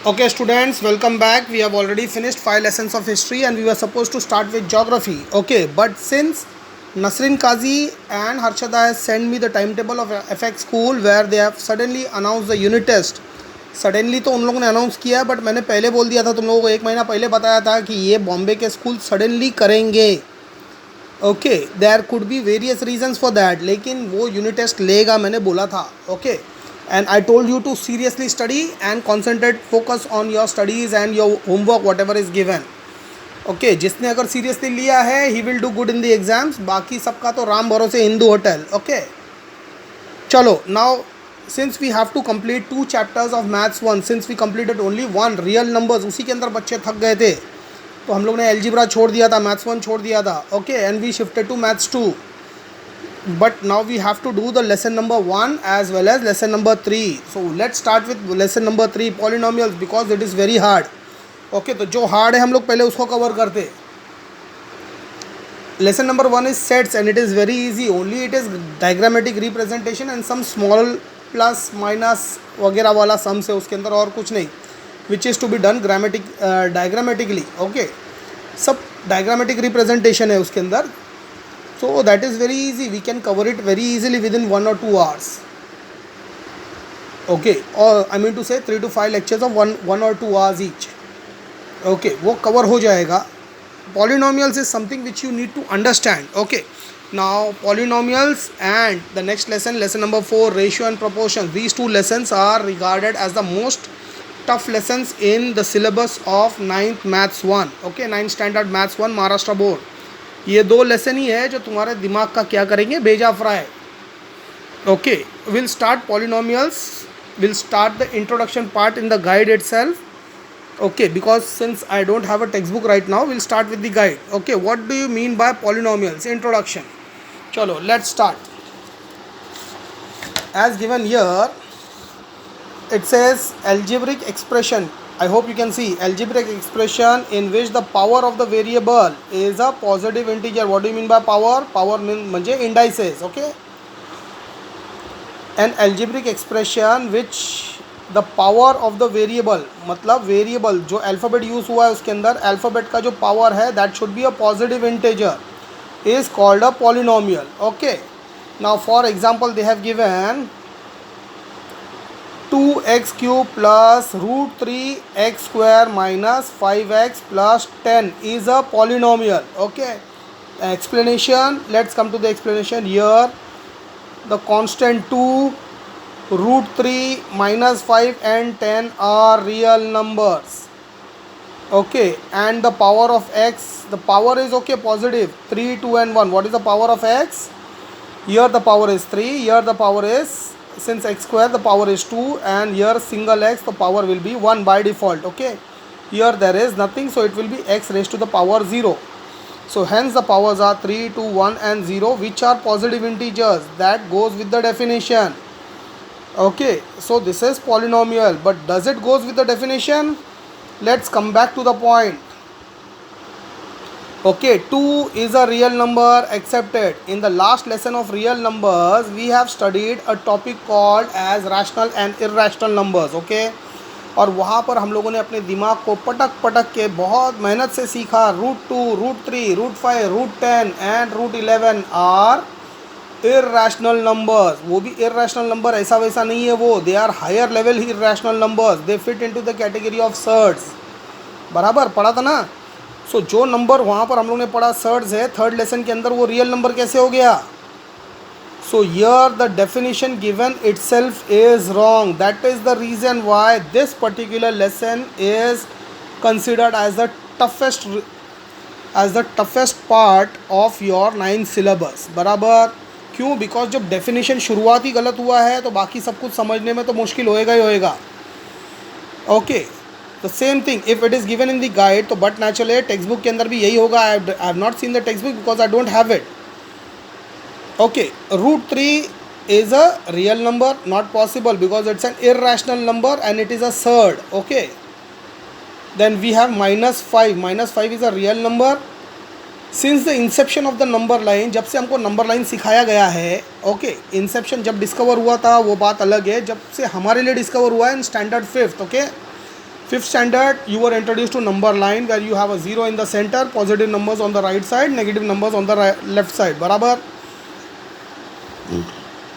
Okay, students, welcome back. We have already finished 5 lessons of history and we were supposed to start with geography. Okay, but since Nasrin Kazi and Harshada has sent me the timetable of FX school where they have suddenly announced the unit test. Suddenly तो उन लोगों ने announce किया है, but मैंने पहले बोल दिया था तुम लोगों को, 1 महीना पहले बताया था कि ये बॉम्बे के स्कूल सडनली करेंगे. Okay, there could be various reasons for that, लेकिन वो यूनिट टेस्ट लेगा, मैंने बोला था. Okay, and I told you to seriously study and concentrate, focus on your studies and your homework whatever is given. Okay, जिसने अगर seriously लिया है he will do good in the exams. बाकी सबका तो राम भरोसे हिंदू होटल. Okay, चलो, now since we have to complete 2 chapters of maths 1, since we completed only 1 real numbers, उसी के अंदर बच्चे थक गए थे, तो हम लोग ने algebra छोड़ दिया था, maths 1 छोड़ दिया था. Okay, and we shifted to maths 2. But now we have to do the lesson number 1 as well as lesson number 3. So let's start with lesson number 3, polynomials, because it is very hard. Okay, तो जो hard है हम लोग पहले उसको cover करते. Lesson number 1 is sets and it is very easy. Only it is diagrammatic representation and some small plus minus वगैरह वाला sums है उसके अंदर, और कुछ नहीं, which is to be done diagrammatically. Okay, सब diagrammatic representation है उसके अंदर. So that is very easy, we can cover it very easily within 1 or 2 hours. Okay, or I mean to say 3 to 5 lectures of 1 or 2 hours each. Okay, वो cover हो जाएगा. Polynomials is something which you need to understand. Okay, now polynomials and the next lesson, lesson number 4, ratio and proportion. These 2 lessons are regarded as the most tough lessons in the syllabus of 9th maths 1. Okay, 9th standard maths 1 Maharashtra board. ये 2 lesson ही है जो तुम्हारे दिमाग का क्या करेंगे, भेजा fry. Okay, will start polynomials, will start the introduction part in the guide itself. Okay, because since I don't have a text book right now, will start with the guide. Okay, what do you mean by polynomials, introduction. चलो, let's start. As given here it says algebraic expression. I hope you can see algebraic expression in which the power of the variable is a positive integer. What do you mean by power? Power means म्हणजे indices. Okay, an algebraic expression which the power of the variable, मतलब variable जो alphabet use हुआ है उसके अंदर alphabet का जो power है that should be a positive integer is called a polynomial. Okay, now for example they have given 2x cube plus root 3x square minus 5x plus 10 is a polynomial. Okay, explanation, let's come to the explanation. Here the constant 2, root 3, minus 5 and 10 are real numbers. Okay, and the power of x, the power is okay positive, 3, 2 and 1. What is the power of x? Here the power is 3, here the power is, since x square the power is 2, and here single x the power will be 1 by default. Okay, here there is nothing, so it will be x raised to the power 0. So hence the powers are 3, 2, 1 and 0, which are positive integers. That goes with the definition. Okay, so this is polynomial, but does it goes with the definition? Let's come back to the point. Okay, 2 is a real number accepted. In the last lesson of real numbers, we have studied a topic called as rational and irrational numbers. Okay, और वहाँ पर हम लोगों ने अपने दिमाग को पटक पटक के बहुत मेहनत से सीखा. Root 2, root 3, root 5, root 10 and root 11 are irrational numbers. वो भी irrational number ऐसा वैसा नहीं है वो, they are higher level irrational numbers. They fit into the category of surds. बराबर पढ़ा था ना. सो जो नंबर वहाँ पर हम लोग ने पढ़ा सर्ड्स है, थर्ड लेसन के अंदर वो रियल नंबर कैसे हो गया? So here the definition given itself is wrong. That is the reason why this particular lesson is considered as the toughest part of your 9th syllabus. बराबर क्यों? Because जब definition शुरुआत ही गलत हुआ है तो बाकी सब कुछ समझने में तो मुश्किल होएगा ही होएगा. Okay, the same thing if it is given in the guide, तो but naturally टेक्स्ट बुक के अंदर भी यही होगा. I have not seen the textbook because I don't have it. Okay, root 3 is a real number, not possible because it's an irrational number and it is a surd. Okay, then we have minus 5. Minus 5 is a real number. Since the Inception of the number line, जब से हमको number line सिखाया गया है. Okay, Inception जब discover हुआ था वो बात अलग है, जब से हमारे लिए डिस्कवर हुआ है in standard 5th. Okay, Fifth standard, you were introduced to number line where you have a 0 in the center, positive numbers on the right side, negative numbers on the left side. बराबर.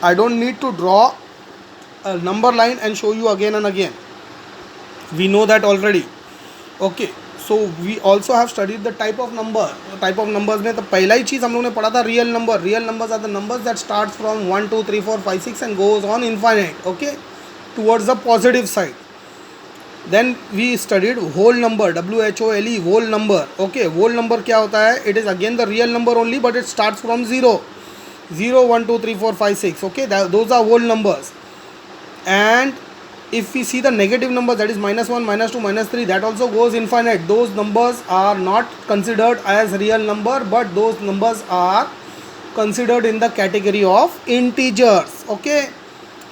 I don't need to draw a number line and show you again and again. We know that already. Okay. So we also have studied the type of number. Type of numbers में तो पहला ही चीज़ हम लोगों ने पढ़ा था real number. Real numbers are the numbers that starts from 1, 2, 3, 4, 5, 6 and goes on infinite. Okay. Towards the positive side. Then we studied whole number, WHOLE, whole number. Okay, whole number क्या होता है? It is again the real number only, but it starts from 0. 0, 1, 2, 3, 4, 5, 6. Okay, those are whole numbers. And if we see the negative numbers, that is -1, -2, -3, that also goes infinite. Those numbers are not considered as real number, but those numbers are considered in the category of integers. Okay.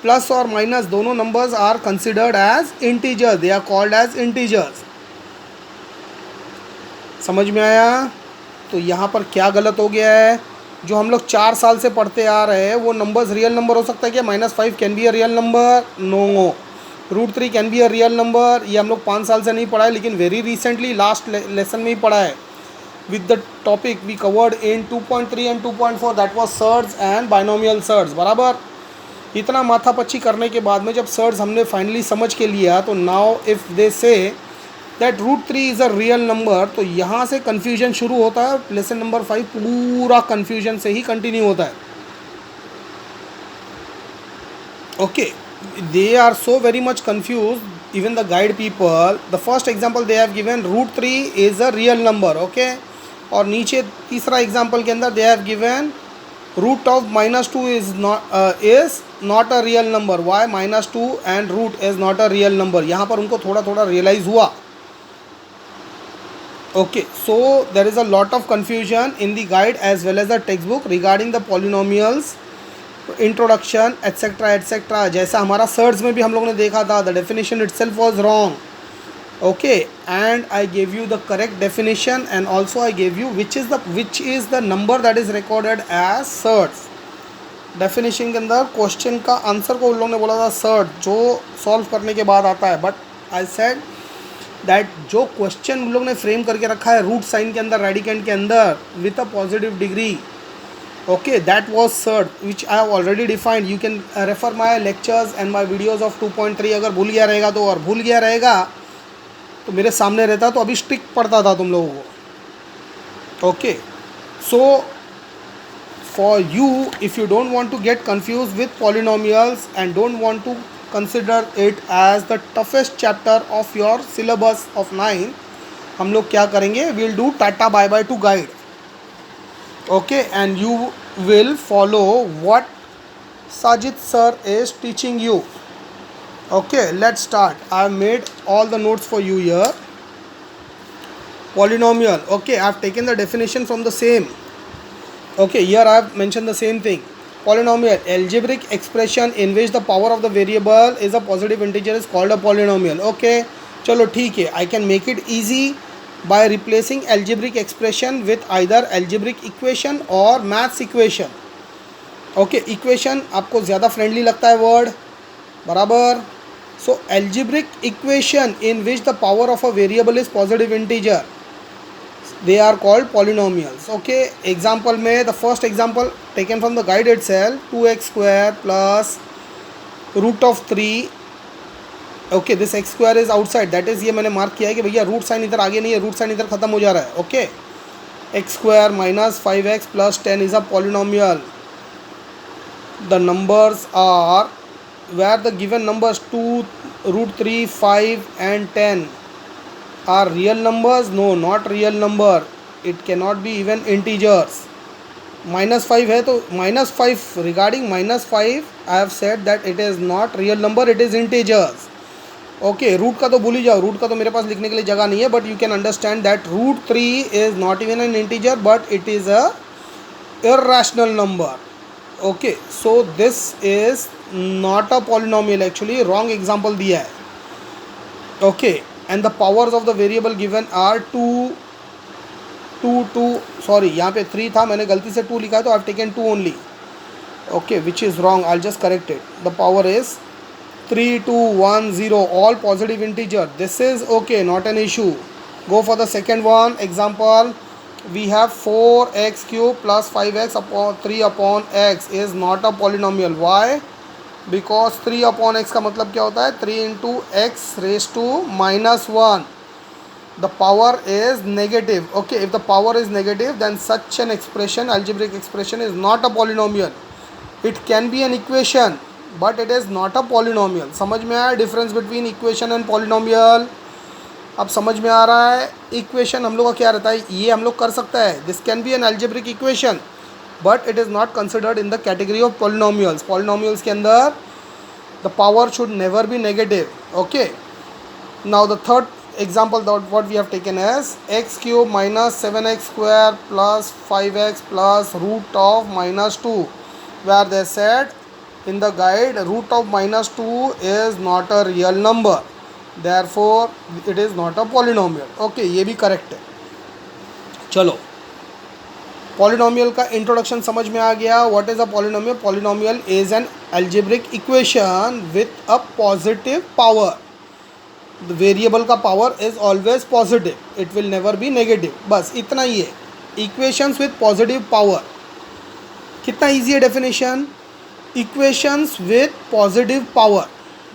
Plus और minus दोनों numbers are considered as integers. They are called as integers. समझ में आया? तो यहाँ पर क्या गलत हो गया है? जो हम लोग 4 साल से पढ़ते आ रहे हैं वो नंबर्स रियल नंबर हो सकता है क्या? -5 can be a real number? No. √3 can be a real number? ये हम लोग 5 साल से नहीं पढ़ा है, लेकिन वेरी रिसेंटली लास्ट लेसन में ही पढ़ा है. With the topic we covered in 2.3 and 2.4, that was surds and binomial surds. बराबर. इतना माथापच्ची करने के बाद में जब सर्ड्स हमने फाइनली समझ के लिया, तो now if they say that √3 is a real number, तो यहाँ से कन्फ्यूजन शुरू होता है. लेसन नंबर 5 पूरा कन्फ्यूजन से ही कंटिन्यू होता है. Okay, they are so very much confuse, even the guide people. The first example they have given √3 is a real number. Okay, और नीचे तीसरा एग्जाम्पल के अंदर they have given root of -2 is not a real number. Why -2 and root is not a real number? यहाँ पर उनको थोड़ा थोड़ा रियलाइज हुआ. Okay, so there is a lot of confusion in the guide as well as the textbook regarding the polynomials, introduction, etc. etc. जैसा हमारा surds में भी हम लोगों ने देखा था, the definition itself was wrong. Okay, and I gave you the correct definition, and also I gave you which is the number that is recorded as surds. Definition के अंदर क्वेश्चन का आंसर को उन लोगों ने बोला था सर्ड, जो सॉल्व करने के बाद आता है. बट आई सेड दैट जो क्वेश्चन उन लोगों ने फ्रेम करके रखा है रूट साइन के अंदर, रेडिकेंट के अंदर, with a positive degree. Okay, that was surd which I have already defined. You can refer my lectures and my videos of 2.3. अगर भूल गया रहेगा तो, और भूल गया रहेगा तो मेरे सामने रहता तो अभी स्ट्रिक पड़ता था तुम लोगों को. Okay, so for you, if you don't want to get confuse with polynomials and don't want to consider it as the toughest chapter of your syllabus of 9, हम लोग क्या करेंगे? Will do tata bye bye to guide. Okay, and you will follow what Sajid sir is teaching you. Okay, let's start. I have made all the notes for you here. Polynomial. Okay, I have taken the definition from the same. Okay, here I have mentioned the same thing. Polynomial, algebraic expression in which the power of the variable is a positive integer is called a polynomial. Okay, चलो ठीक है. I can make it easy by replacing algebraic expression with either algebraic equation or maths equation. Okay, equation आपको ज़्यादा friendly लगता है word, बराबर. So algebraic equation in which the power of a variable is positive integer, they are called polynomials. Okay, example में the first example taken from the guide itself, 2x square plus √3. Okay, this x square is outside, that is ये मैंने mark किया है कि भैया root sine इधर आगे नहीं है, रूट साइन इधर ख़त्म हो जा रहा है. Okay, x square minus 5x plus 10 is a polynomial. The numbers are where the given numbers 2, √3, 5 and 10 are real numbers. No, not real number. It cannot be even integers. -5 है तो -5, regarding -5 I have said that it is not real number, it is integers. Okay, root का तो भूल ही जाओ, root का तो मेरे पास लिखने के लिए जगह नहीं है, but you can understand that √3 is not even an integer, but it is a irrational number. Okay, so this is not a polynomial, actually wrong example दिया है. Okay, and the powers of the variable given are 2, sorry यहाँ पे 3 था, मैंने गलती से 2 लिखा है तो I have taken 2 only. Okay, which is wrong, I'll just correct it. The power is 3, 2, 1, 0, all positive integer. This is okay, not an issue. Go for the second one. Example, we have 4x cube plus 5x upon 3 upon x is not a polynomial. Why? Because 3 upon x का मतलब क्या होता है? 3 into x raised to minus 1. The power is negative. Okay, if the power is negative, then such an expression, algebraic expression, is not a polynomial. It can be an equation, but it is not a polynomial. समझ में आया difference between equation and polynomial? अब समझ में आ रहा है. Equation हम लोग का क्या रहता है, ये हम लोग कर सकता है. This can be an algebraic equation, but it is not considered in the category of polynomials. Polynomials के अंदर the power should never be negative. Okay, now the third example that what we have taken as x cube minus 7x square plus 5x plus root of minus 2, where they said in the guide root of minus 2 is not a real number, therefore it is not a polynomial. Okay, ये भी correct है. चलो, polynomial का introduction समझ में आ गया. What is a polynomial? Polynomial is an algebraic equation with a positive power. The variable का power is always positive, it will never be negative. बस इतना ही है. Equations with positive power. कितना ईजी है definition? Equations with positive power.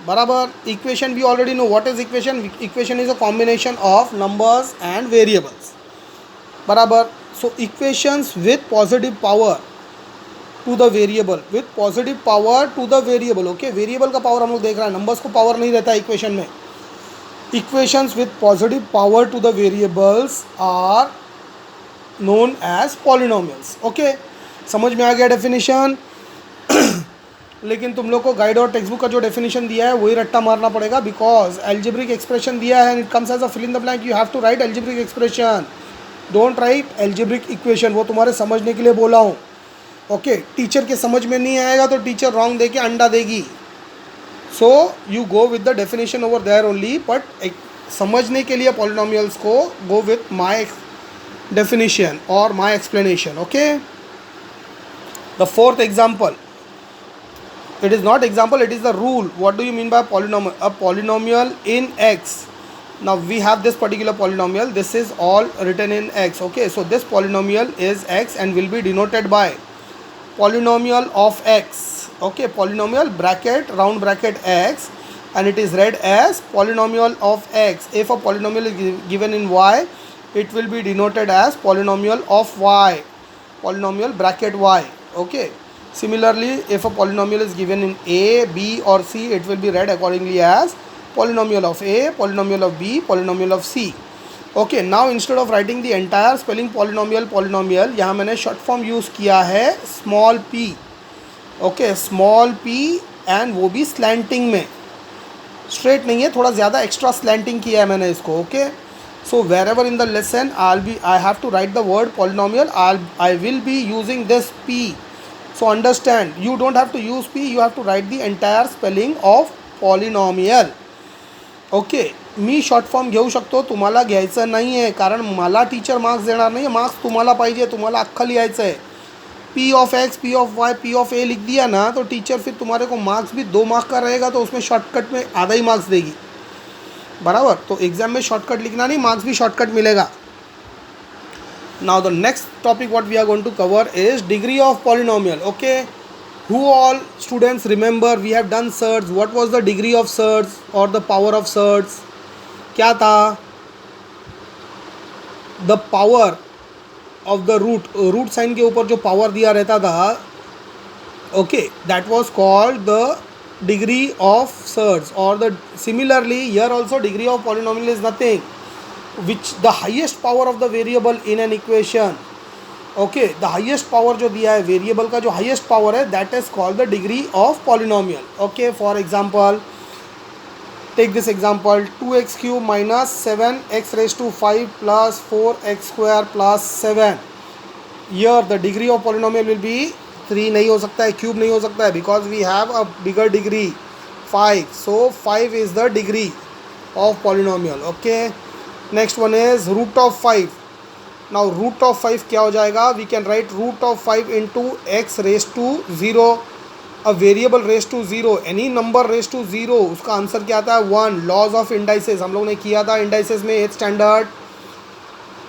बराबर. Equation we already know what is equation. Equation is a combination of numbers and variables. बराबर. So equations with positive power to the variable, with positive power to the variable. Okay, variable का power हम लोग देख रहे हैं, numbers को power नहीं रहता है इक्वेशन में. Equations with positive power to the variables are known as polynomials. Okay, समझ में आ गया डेफिनेशन? लेकिन तुम लोग को गाइड और टेक्स्ट बुक का जो डेफिनेशन दिया है वही रट्टा मारना पड़ेगा, बिकॉज एल्जेब्रिक एक्सप्रेशन दिया है and it comes as a fill in the blank. You have to write algebraic expression, don't write algebraic equation. वो तुम्हारे समझने के लिए बोला हूँ. ओके, टीचर के समझ में नहीं आएगा तो टीचर रॉन्ग दे के अंडा देगी. So you go with the definition over there only, but समझने के लिए पॉलिनोमियल्स को गो विथ माई डेफिनेशन और my explanation. Okay, the fourth example, it is not example, it is the rule. What do you mean by polynomial? A polynomial in x. Now we have this particular polynomial, this is all written in x. Okay, so this polynomial is x and will be denoted by polynomial of x. Okay, polynomial bracket round bracket x, and it is read as polynomial of x. If a polynomial is given in y, it will be denoted as polynomial of y, polynomial bracket y. Okay, similarly if a polynomial is given in a, b or c, it will be read accordingly as polynomial of a, polynomial of b, polynomial of c. Okay, now instead of writing the entire spelling polynomial, यहाँ मैंने short form use किया है small p. Okay, small p, and वो भी slanting में, straight नहीं है, थोड़ा ज़्यादा extra slanting किया है मैंने इसको. Okay, so wherever in the lesson I have to write the word polynomial, I will be using this p. So understand, you don't have to use p, you have to write the entire spelling of polynomial. Okay, me short form घेऊ शकतो, तुम्हाला घ्यायचं नाही आहे, कारण मला teacher marks देणार नाही. मार्क्स तुम्हाला पाहिजे, तुम्हाला अख्खं लिहायचं आहे. P of X, P of Y, P of A लिख दिया ना तो टीचर फिर तुम्हारे को मार्क्स भी 2 मार्क्स का रहेगा, तो उसमें शॉर्टकट में आधा ही मार्क्स देगी. बराबर. तो एग्जाम में शॉर्टकट लिखना नहीं, मार्क्स भी शॉर्टकट मिलेगा. Now the next topic what we are going to cover is degree of polynomial. Okay, who all students remember we have done surds? What was the degree of surds or the power of surds? क्या था? The power of the root sign के ऊपर जो power दिया रहता था, okay, that was called the degree of surds. Or the similarly here also degree of polynomial is nothing which the highest power of the variable in an equation. Okay, the highest power जो दिया है variable का जो highest power है, that is called the degree of polynomial. Okay, for example, take this example, 2x cube minus 7x raised to 5 plus 4x square plus 7. Here the degree of polynomial will be 3 नहीं हो सकता है, cube नहीं हो सकता है, because we have a bigger degree 5. So 5 is the degree of polynomial. Okay, next one is root of 5. Now root of 5 क्या हो जाएगा? We can write root of 5 into x raised to 0. A variable raise to zero, any number raise to zero, उसका answer क्या आता है 1. Laws of indices हम लोग ने किया था इंडाइसेस में 8th standard.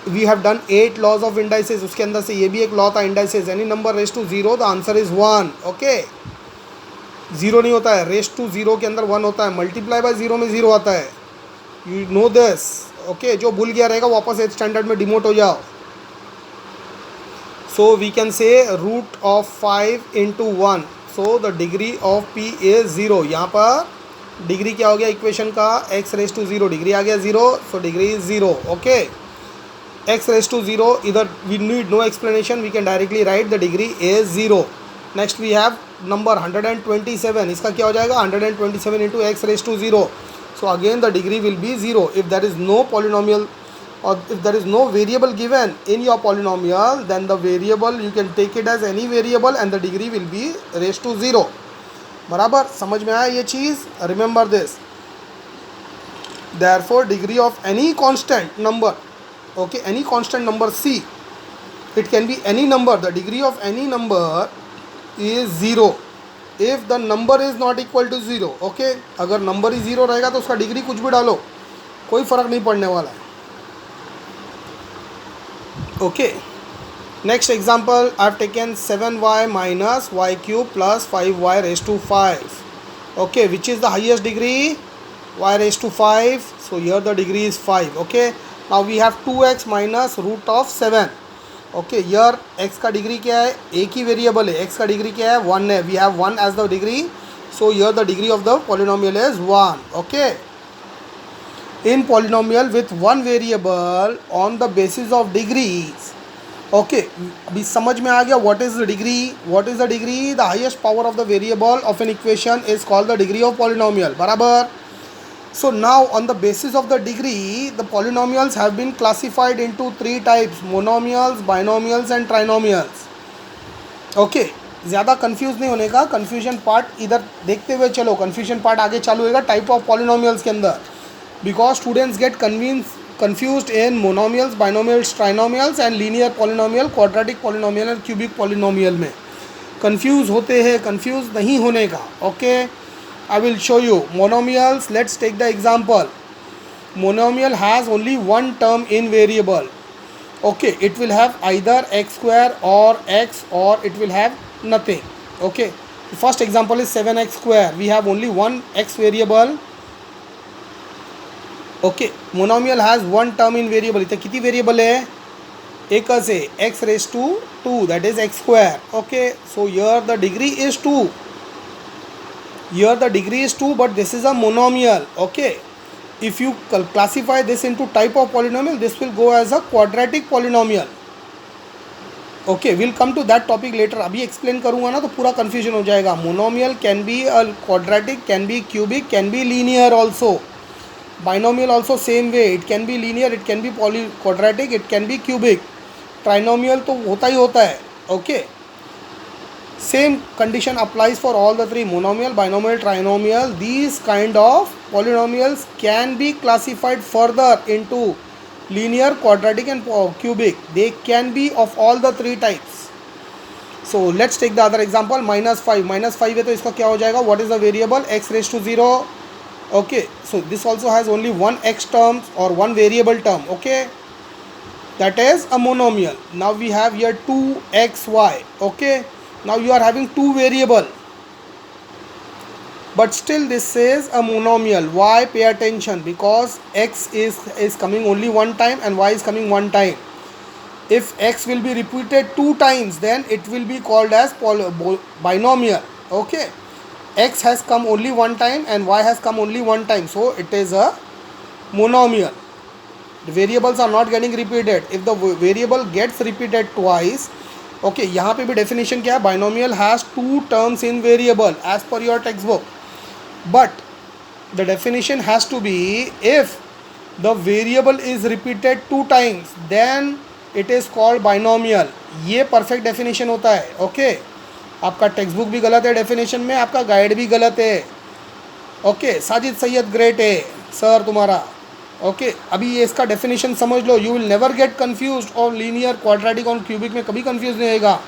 We have done 8 laws of indices, उसके अंदर से ये भी एक लॉ था indices. Any number raise to zero, the answer is 1. Okay, zero नहीं होता है, रेस टू ज़ीरो के अंदर 1 होता है, मल्टीप्लाई बाय ज़ीरो में 0 आता है. You know this. ओके, जो भूल गया रहेगा वापस 8th स्टैंडर्ड में डिमोट हो जाओ. So we can say root of 5 into 1, so the degree of p is 0. यहाँ पर डिग्री क्या हो गया इक्वेशन का, x रेस टू 0, डिग्री आ गया 0, so degree is 0. Okay, x raise to 0, इधर we need no explanation, we can directly write the degree is 0. Next we have number 127, इसका क्या हो जाएगा 127 into x raise to 0. So again the degree will be 0 if there is no polynomial or if there is no variable given in your polynomial, then the variable you can take it as any variable and the degree will be raised to 0. बराबर समझ में आया ये चीज़. Remember this. therefore degree of any constant number, okay, any constant number c, it can be any number, the degree of any number is 0 if the number is not equal to 0. okay, अगर number ही 0 रहेगा तो उसका degree कुछ भी डालो, कोई फ़र्क नहीं पड़ने वाला है. Okay, next example, I have taken 7y minus y cube plus 5y raised to 5. Okay, which is the highest degree? Y raised to 5. So here the degree is 5. Okay, now we have 2x minus root of 7. Okay, here x का degree क्या है, एक ही variable है, x का degree क्या है 1 है, we have 1 as the degree, so here the degree of the polynomial is 1. Okay, in polynomial with one variable on the basis of degrees. okay, अभी समझ में आ गया what is the degree, what is the degree, the highest power of the variable of an equation is called the degree of polynomial. बराबर. So now on the basis of the degree, the polynomials have been classified into 3 types: monomials, binomials and trinomials. okay, ज़्यादा confuse नहीं होने का, confusion part इधर देखते हुए चलो, confusion part आगे चालू होगा टाइप ऑफ पॉलिनोमियल्स के अंदर. because students get confused in monomials, binomials, trinomials and linear polynomial, quadratic polynomial and cubic polynomial में confuse होते हैं. confuse नहीं होने का. okay, I will show you monomials. let's take the example. monomial has only one term in variable. okay, it will have either x square or x, or it will have nothing. okay, the first example is 7x square. we have only one x variable. Okay, monomial has one term in variable. इतना कितनी variable है, एक से x raise to 2, that is x square. Okay, so here the degree is 2, here the degree is 2, but this is a monomial. Okay, if you classify this into type of polynomial, this will go as a quadratic polynomial. Okay, will come to that topic later. अभी explain करूंगा ना तो पूरा confusion हो जाएगा. Monomial can be a quadratic, can be cubic, can be linear also. binomial also same way, it can be linear, it can be quadratic, it can be cubic. trinomial तो होता ही होता है. okay, same condition applies for all the 3: monomial, binomial, trinomial. these kind of polynomials can be classified further into linear, quadratic and cubic. they can be of all the 3 types. so let's take the other example. -5 है तो इसका क्या हो जाएगा, what is the variable, x raised to 0. okay, so this also has only one x term or one variable term. okay, that is a monomial. now we have here 2xy. okay, now you are having 2 variable, but still this is a monomial. why? Pay attention, because x is coming only one time and y is coming one time. if x will be repeated 2 times, then it will be called as binomial. okay, x has come only one time and y has come only one time, so it is a monomial. the variables are not getting repeated. if the variable gets repeated twice, okay, यहाँ पे भी definition क्या है, binomial has 2 terms in variable as per your textbook, but the definition has to be if the variable is repeated 2 times, then it is called binomial. ये perfect definition होता है. okay, आपका text book भी गलत है definition में, आपका guide भी गलत है. ओके, साजिद सैयद ग्रेट है सर तुम्हारा. ओके, अभी ये इसका डेफिनेशन समझ लो. You will never get confused. और लीनियर, क्वाड्रेटिक और क्यूबिक में कभी कंफ्यूज नहीं होगा.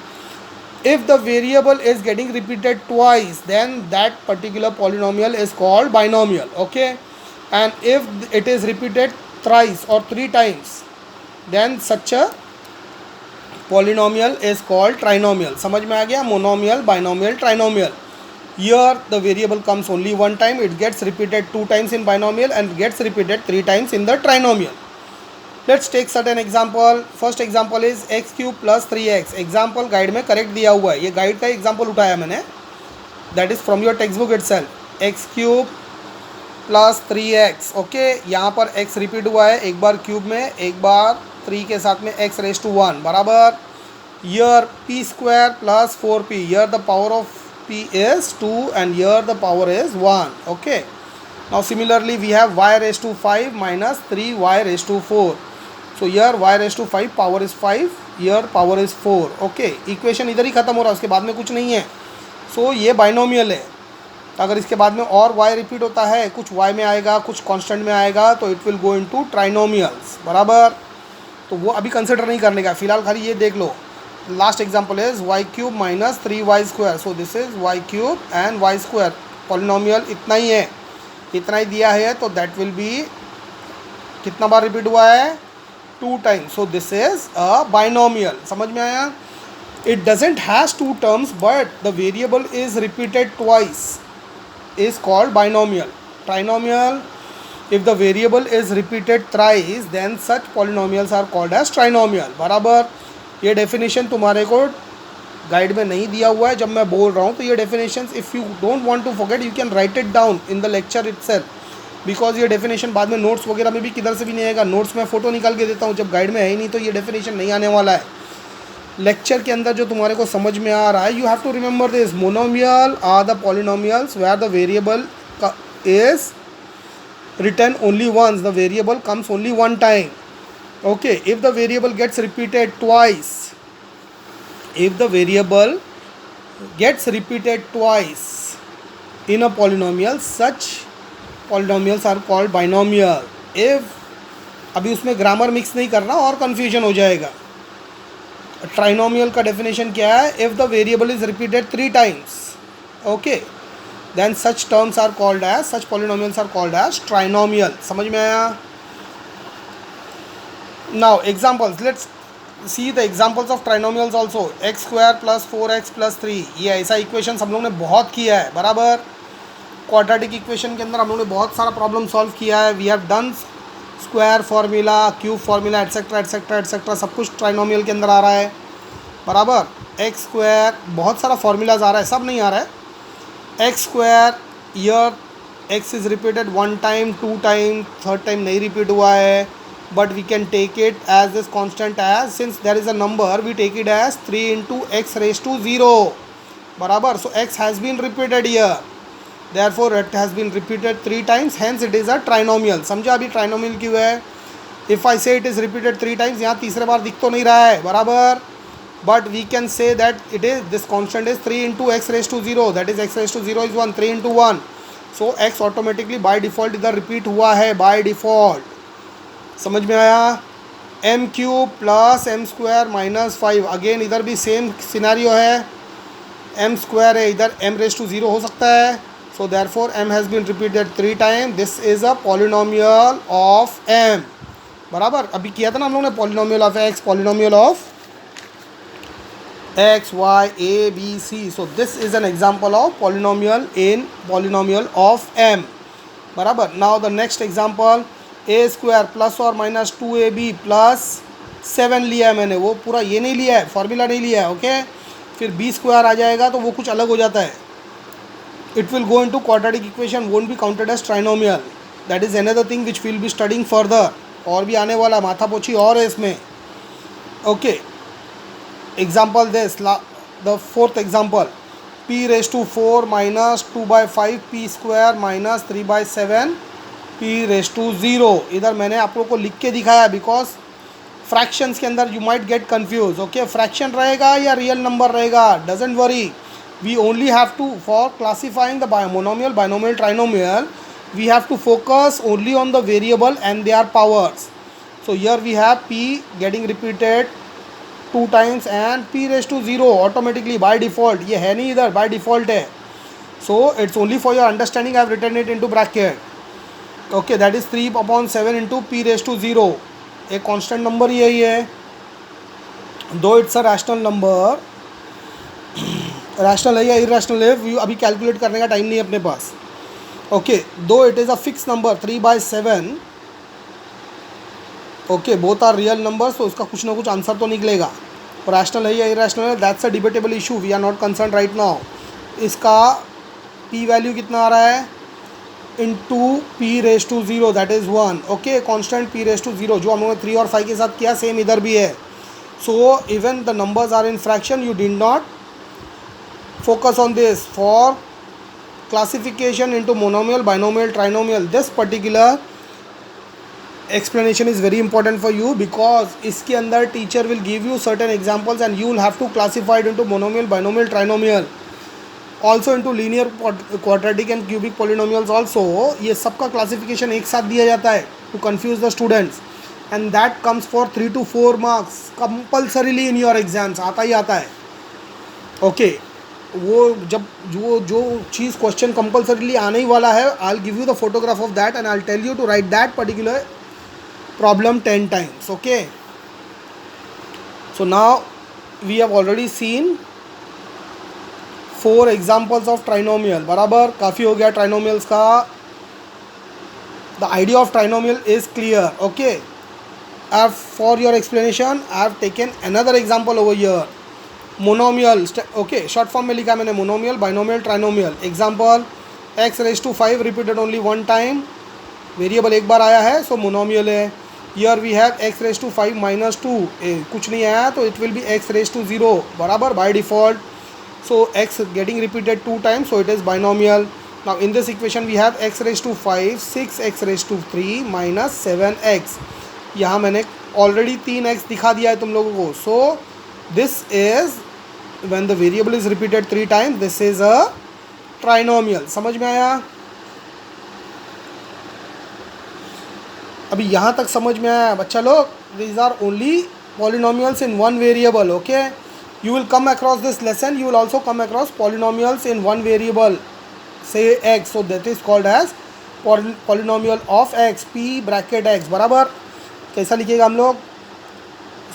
If the variable is getting repeated twice, then that particular polynomial is called binomial. Okay, and if it is repeated thrice or three times, then such a polynomial is called trinomial. समझ में आ गया? Monomial, binomial, trinomial. Here the variable comes only one time, it gets repeated two times in binomial and gets repeated three times in the trinomial. Let's take certain example. First example is x cube plus 3x. Example guide में correct दिया हुआ है, ये guide का example उठाया मैंने, that is from your textbook itself. x cube plus 3x. Okay, यहाँ पर x रिपीट हुआ है, एक बार क्यूब में, एक बार 3 के साथ में x raised to 1 बराबर. Here p square plus 4p. Here the power of p is 2 and here the power is 1. Okay. Now similarly we have y raised to 5 minus 3y raised to 4. So here y raised to 5 power is 5, here power is 4. Okay, equation इधर ही ख़त्म हो रहा है, उसके बाद में कुछ नहीं है. So ये बाइनोमियल है. अगर इसके बाद में और y रिपीट होता है, कुछ y में आएगा, कुछ कांस्टेंट में आएगा, तो it will go into trinomials बराबर. तो वो अभी कंसिडर नहीं करने का, फिलहाल खाली ये देख लो. Last example is y cube minus 3y square. So this is y cube and y square. Polynomial इतना ही है, इतना ही दिया है, तो दैट विल बी, कितना बार रिपीट हुआ है? 2 times. So this is a binomial. समझ में आया? It doesn't has 2 terms but the variable is repeated twice is called binomial. Trinomial, if the variable is repeated thrice, then such polynomials are called as trinomial. बराबर. ये definition तुम्हारे को guide में नहीं दिया हुआ है, जब मैं बोल रहा हूँ तो ये definition, if you don't want to forget, you can write it down in the lecture itself, because ये डेफिनेशन बाद में नोट्स वगैरह में भी किधर से भी नहीं आएगा. नोट्स में फ़ोटो निकाल के देता हूँ, जब गाइड में है ही नहीं तो ये डेफिनेशन नहीं आने वाला है. लेक्चर के अंदर जो तुम्हारे को समझ में आ रहा है, you have to remember this. Monomial are the polynomials where the variable is written only once, the variable comes only one time. Okay, if the variable gets repeated twice, if the variable gets repeated twice in a polynomial, such polynomials are called binomial. if, अभी उसमें grammar mix नहीं करना और confusion हो जाएगा. Trinomial का definition क्या है? If the variable is repeated 3 times, okay, then such terms are called as, such polynomials are called as trinomial. समझ में आया? Now examples, let's see the examples of trinomials also. X square plus 4x plus 3, ये ऐसा equation हम लोग ने बहुत किया है बराबर. क्वाड्रेटिक इक्वेशन के अंदर हम लोग ने बहुत सारा प्रॉब्लम सॉल्व किया है. We have done square formula, cube formula, etcetera etcetera etcetera, सब कुछ ट्राइनोमियल के अंदर आ रहा है बराबर. एक्स स्क्वायर, बहुत सारा फार्मूलाज आ रहा है, सब नहीं आ रहा है. X square, year x is repeated 1 time, 2 time, 3rd time नहीं रिपीट हुआ है, but we can take it as this constant, as since there is a number we take it as 3 into x raised to 0 बराबर. so x has been repeated here, therefore it has been repeated 3 times, hence it is a trinomial. समझा अभी trinomial क्यों है? if I say it is repeated 3 times, यहाँ तीसरे बार दिख तो नहीं रहा है बराबर, but we can say that it is, this constant is 3 into x raised to 0, that is x raised to 0 is 1, 3 into 1, so x automatically by default इधर repeat हुआ है by default. समझ में आया? M cube plus m square minus 5, again इधर भी same scenario है. M square है, इधर एम रेज टू 0 हो सकता है. So therefore m has been repeated 3 time. This is a polynomial of m बराबर. अभी किया था ना हम लोग ने polynomial of x, polynomial of x y a b c. So this is an example of polynomial in polynomial of m बराबर. Now the next example, A square plus और माइनस 2ab प्लस 7 लिया है मैंने, वो पूरा ये नहीं लिया है, फॉर्मूला नहीं लिया है. ओके, फिर बी स्क्वायर आ जाएगा तो वो कुछ अलग हो जाता है. It will go into quadratic equation, won't be counted as trinomial. That is another thing which will be studying further. और भी आने वाला माथा पोछी और है इसमें. Okay, example this, the 4th example, p raise to 4 minus 2/5 p square minus 3/7 p raise to 0. इधर मैंने आप लोगों को लिख के दिखाया बिकॉज फ्रैक्शंस के अंदर you might get confuse. Okay, fraction रहेगा या रियल नंबर रहेगा, doesn't worry. We only have to, for classifying the monomial, binomial, trinomial, we have to focus only on the variable and their powers. So here we have p getting repeated 2 times and p raised to 0 automatically by default, ये है नहीं इधर, by default है. So it's only for your understanding I have written it into bracket. Okay, that is 3/7 into p raised to 0. एक constant number यही है, though it's a rational number. Rational है या इरेशनल है अभी कैलकुलेट करने का टाइम नहीं है अपने पास. Okay, though it is a fix number 3/7. Okay, both are real numbers, तो उसका कुछ ना कुछ आंसर तो निकलेगा. रैशनल है या इरेशनल है, that's a debatable issue, we are not concern right now. इसका पी वैल्यू कितना आ रहा है, into p raise to 0, that is 1. Okay, constant p raise to 0 जो हम लोगों ने 3 और 5 के साथ किया, सेम इधर भी है. So even the numbers are in fraction, you did not focus on this. For classification into monomial, binomial, trinomial, this particular explanation is very important for you because इसके अंदर teacher will give you certain examples and you will have to classify it into monomial, binomial, trinomial, also into linear, quadratic and cubic polynomials also. ये सबका classification एक साथ दिया जाता है to confuse the students and that comes for 3 to 4 marks compulsorily in your exams. आता ही आता है. Okay, वो जब जो चीज़ क्वेश्चन कंपल्सरीली आने ही वाला है, I will give you the photograph of that and I will tell you to write that particular problem 10 times. Okay, so now we have already seen 4 examples of trinomial. बराबर, काफ़ी हो गया trinomials का. The idea of trinomial is clear. Okay, for your explanation I have taken another example over here. Monomial, okay, short form में लिखा मैंने monomial, binomial, trinomial. Example x⁵ repeated only 1 time, variable एक बार आया है, सो monomial है. Here we have x⁵ -2, कुछ नहीं आया तो इट विल बी x⁵0, बराबर, by default. So x getting repeated 2 times, so it is binomial. Now in this equation we have x⁵ 6x⁵3 -7x. यहाँ मैंने ऑलरेडी 3x दिखा दिया है तुम लोगों को. सो this is when the variable is repeated 3 times, this is a trinomial. समझ में आया? अभी यहाँ तक समझ में आया बच्चा लोग? These are only polynomials in one variable. Okay, you will come across this lesson, you will also come across polynomials in one variable, say x, so that is called as polynomial of x, p bracket x. बराबर, कैसा लिखिएगा हम लोग?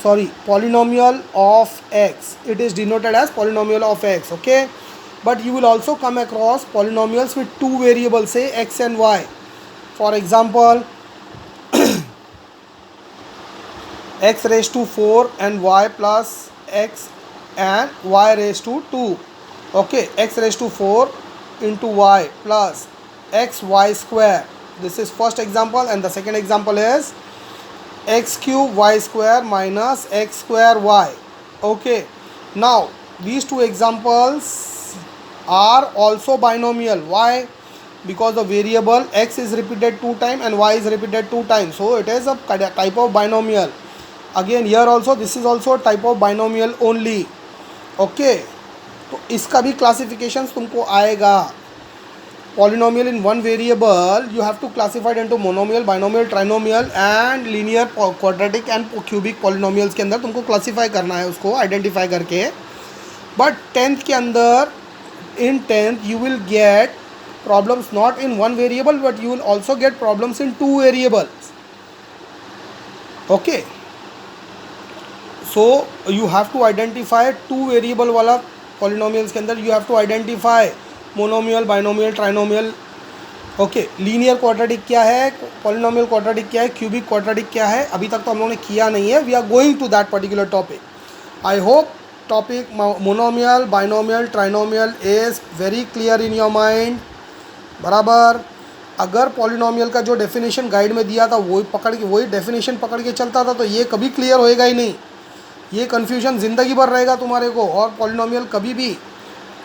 Sorry, polynomial of x, it is denoted as polynomial of x. Okay, but you will also come across polynomials with 2 variables, say x and y. For example, x⁴ and y plus x and y raised to 2. Okay, x⁴ into y plus xy square. This is first example, and the second example is x³ y² minus x² y. Okay, now these two examples are also binomial. Why? Because the variable x is repeated 2 times and y is repeated 2 times, so it is a type of binomial. Again here also this is also a type of binomial only. Okay, तो इसका भी classifications तुमको आएगा. Polynomial in one variable you have to classify it into monomial, binomial, trinomial and linear, quadratic and cubic polynomials के अंदर तुमको classify करना है उसको identify करके. But 10th के अंदर, in 10th you will get problems not in one variable but you will also get problems in 2 variables. Okay, so you have to identify 2 variable वाला polynomials के अंदर you have to identify monomial, binomial, trinomial. Okay, linear quadratic क्या है, polynomial quadratic क्या है, cubic quadratic क्या है, अभी तक तो हम लोगों ने किया नहीं है. We are going to that particular topic. I hope topic monomial, binomial, trinomial is very clear in your mind. बराबर, अगर पॉलिनोमियल का जो डेफिनेशन गाइड में दिया था वही डेफिनेशन पकड़ के चलता था तो ये कभी क्लियर होएगा ही नहीं. ये कन्फ्यूजन ज़िंदगी भर रहेगा तुम्हारे को. और पॉलिनोमियल कभी भी,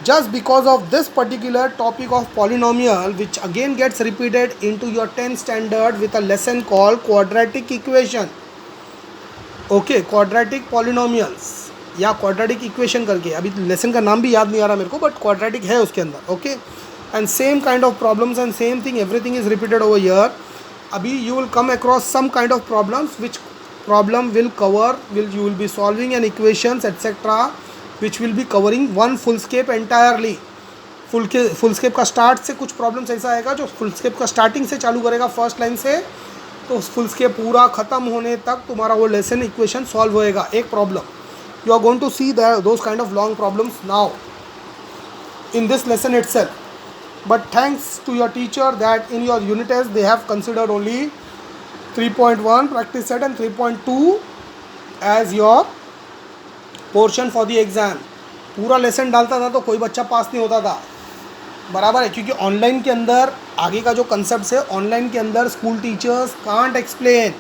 just because of this particular topic of polynomial, which again gets repeated into your 10th standard with a lesson called quadratic equation. Okay, quadratic polynomials या quadratic equation करके, अभी lesson का नाम भी याद नहीं आ रहा मेरे को, but quadratic है उसके अंदर. Okay, and same kind of problems and same thing, everything is repeated over here. अभी you will come across some kind of problems which problem will cover, you will be solving an equations etc which will be covering one fullscape entirely. Foolscap का start से कुछ problems ऐसा आएगा जो foolscap का starting से चालू करेगा फर्स्ट लाइन से, तो फुलस्केप पूरा ख़त्म होने तक तुम्हारा वो लेसन इक्वेशन सॉल्व होएगा एक problem. You are going to see those kind of long problems now in this lesson itself. But thanks to your teacher that in your unit test they have considered only 3.1 practice set and 3.2 as your portion for the exam. पूरा lesson डालता था तो कोई बच्चा पास नहीं होता था, बराबर है, क्योंकि ऑनलाइन के अंदर आगे का जो कंसेप्ट है, ऑनलाइन के अंदर school teachers can't explain,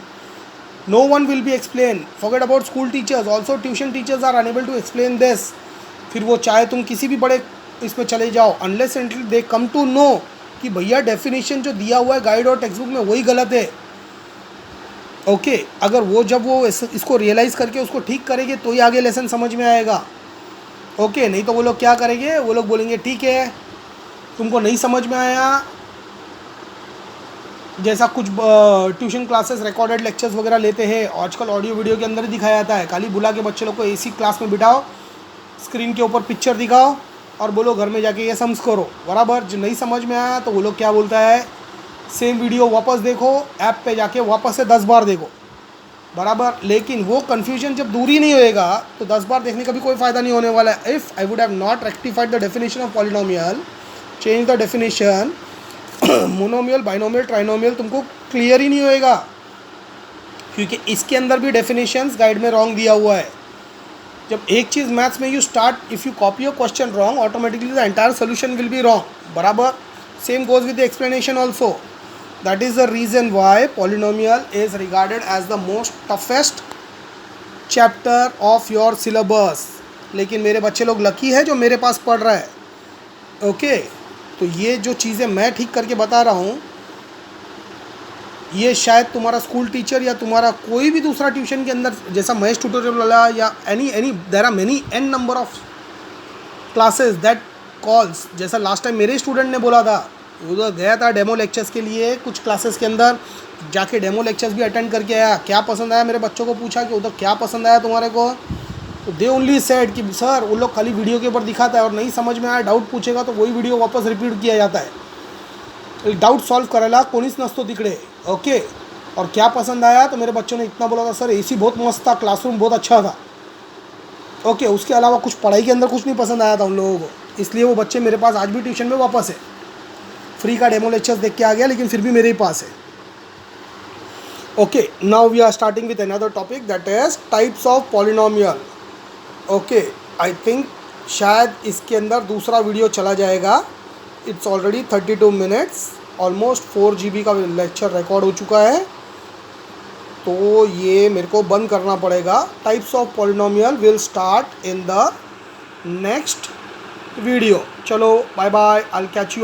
no one will be explain. Forget about school teachers, also tuition teachers are unable to explain this. फिर वो चाहे तुम किसी भी बड़े इसमें चले जाओ, unless until they come to know कि भैया डेफिनेशन जो दिया हुआ है गाइड और टेक्स्ट बुक में वही गलत है. ओके अगर वो जब वो इसको रियलाइज़ करके उसको ठीक करेंगे तो ही आगे लेसन समझ में आएगा. ओके नहीं तो वो लोग क्या करेंगे, वो लोग बोलेंगे ठीक है तुमको नहीं समझ में आया, जैसा कुछ ट्यूशन क्लासेस रिकॉर्डेड लेक्चर्स वगैरह लेते हैं आजकल ऑडियो वीडियो के अंदर ही दिखाया जाता है. खाली बुला के बच्चे लोग को एसी क्लास में बिठाओ, स्क्रीन के ऊपर पिक्चर दिखाओ और बोलो घर में जाके ये सम्स करो, बराबर. जो नहीं समझ में आया तो वो लोग क्या बोलता है, सेम वीडियो वापस देखो, ऐप पे जाके वापस से 10 बार देखो, बराबर. लेकिन वो कन्फ्यूजन जब दूर ही नहीं होएगा तो 10 बार देखने का भी कोई फ़ायदा नहीं होने वाला है. If I would have not rectified the definition of polynomial, change the definition, monomial binomial trinomial तुमको क्लियर ही नहीं होएगा, क्योंकि इसके अंदर भी डेफिनेशंस गाइड में रॉन्ग दिया हुआ है. जब एक चीज़ मैथ्स में you start, if you copy your question wrong, automatically the entire solution will be wrong, बराबर. Same goes with the explanation also. That is the reason why polynomial is regarded as the most toughest chapter of your syllabus. लेकिन मेरे बच्चे लोग lucky है जो मेरे पास पढ़ रहा है. ओके तो ये जो चीज़ें मैं ठीक करके बता रहा हूँ, ये शायद तुम्हारा स्कूल टीचर या तुम्हारा कोई भी दूसरा ट्यूशन के अंदर, जैसा महेश ट्यूटोरियल वाला या any there are many an number of classes that calls, जैसा लास्ट टाइम मेरे स्टूडेंट ने बोला था, उधर गया था डेमो लेक्चर्स के लिए, कुछ क्लासेस के अंदर जाके डेमो लेक्चर्स भी अटेंड करके आया. क्या पसंद आया, मेरे बच्चों को पूछा कि उधर क्या पसंद आया तुम्हारे को, तो दे ओनली सेड कि सर वो लोग खाली वीडियो के ऊपर दिखाता है और नहीं समझ में आया डाउट पूछेगा तो वही वीडियो वापस रिपीट किया जाता है. डाउट सॉल्व करायला कोणीच नसतो तिकडे. ओके और क्या पसंद आया, तो मेरे बच्चों ने इतना बोला था सर एसी बहुत मस्त था, क्लासरूम बहुत अच्छा था. ओके उसके अलावा कुछ पढ़ाई के अंदर कुछ नहीं पसंद आया था उन लोगों को, इसलिए वो बच्चे मेरे पास आज भी ट्यूशन में वापस है. फ्री का डेमो लेक्चर्स देख के आ गया लेकिन फिर भी मेरे ही पास है. Okay now we are starting with another topic that is types of polynomial. Okay I think शायद इसके अंदर दूसरा वीडियो चला जाएगा. It's already 32 minutes, almost 4 GB का लेक्चर रिकॉर्ड हो चुका है, तो ये मेरे को बंद करना पड़ेगा. Types of polynomial will start in the next video. चलो bye bye, I will catch you